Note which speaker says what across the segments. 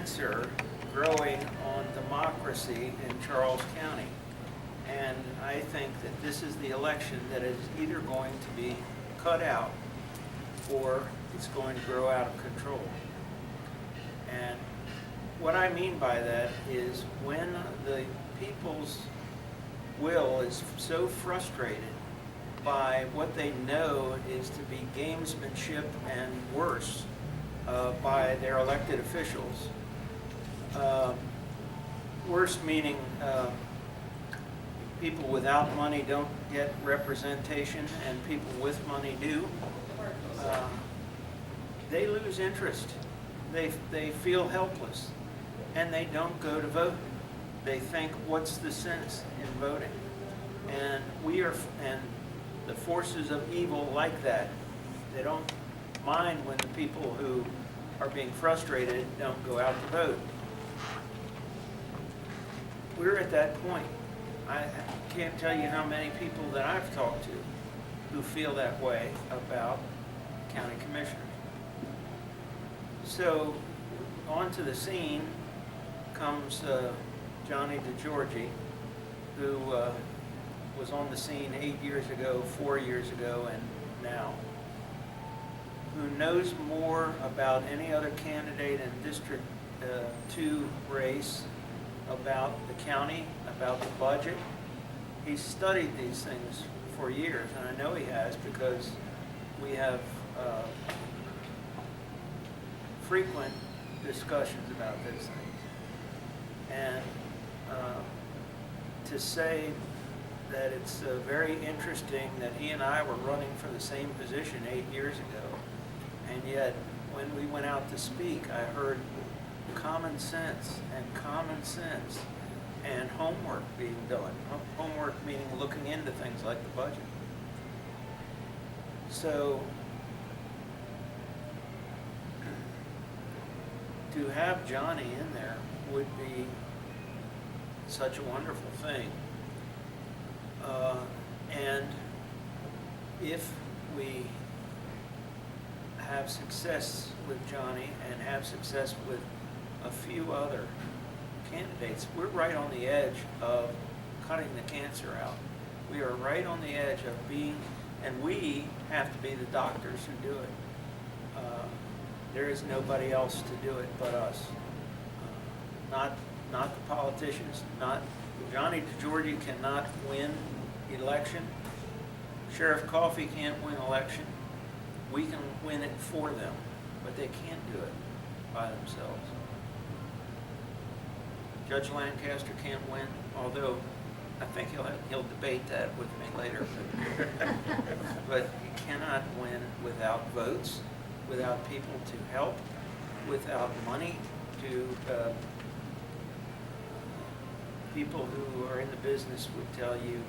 Speaker 1: cancer growing on democracy in Charles County. And I think that this is the election that is either going to be cut out or it's going to grow out of control. And what I mean by that is when the people's will is so frustrated by what they know is to be gamesmanship and worse by their elected officials. Worse meaning people without money don't get representation and people with money do. They lose interest. They feel helpless and they don't go to vote. They think, what's the sense in voting? And the forces of evil like that. They don't mind when the people who are being frustrated don't go out to vote. We're at that point. I can't tell you how many people that I've talked to who feel that way about county commissioners. So onto the scene comes Johnnie DeGiorgi, who was on the scene 8 years ago, 4 years ago, and now, who knows more about any other candidate in District 2 race, about the county, about the budget. He's studied these things for years, and I know he has because we have frequent discussions about those things. And to say that it's very interesting that he and I were running for the same position 8 years ago, and yet when we went out to speak, I heard common sense and homework being done. Homework meaning looking into things like the budget. So to have Johnnie in there would be such a wonderful thing. And if we have success with Johnnie and have success with a few other candidates, we're right on the edge of cutting the cancer out. We are right on the edge of being, and we have to be the doctors who do it. There is nobody else to do it but us. Not the politicians, Johnnie DeGiorgi cannot win election. Sheriff Coffey can't win election. We can win it for them, but they can't do it by themselves. Judge Lancaster can't win, although I think he'll debate that with me later. But he cannot win without votes, without people to help, without money to people who are in the business would tell you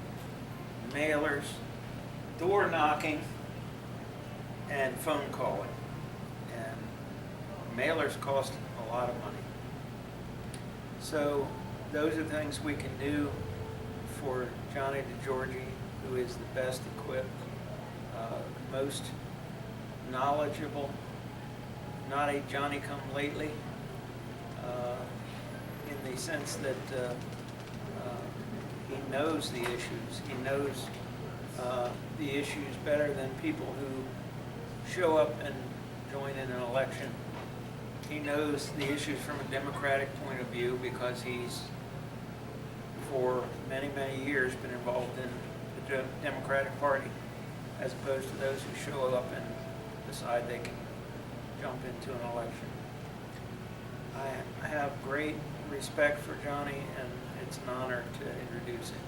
Speaker 1: mailers, door knocking, and phone calling. And mailers cost a lot of money. So those are things we can do for Johnnie DeGiorgi, who is the best equipped, most knowledgeable, not a Johnny-come-lately, in the sense that he knows the issues. He knows the issues better than people who show up and join in an election. He knows the issues from a Democratic point of view because he's, for many, many years, been involved in the Democratic Party, as opposed to those who show up and decide they can jump into an election. I have great respect for Johnnie, and it's an honor to introduce him.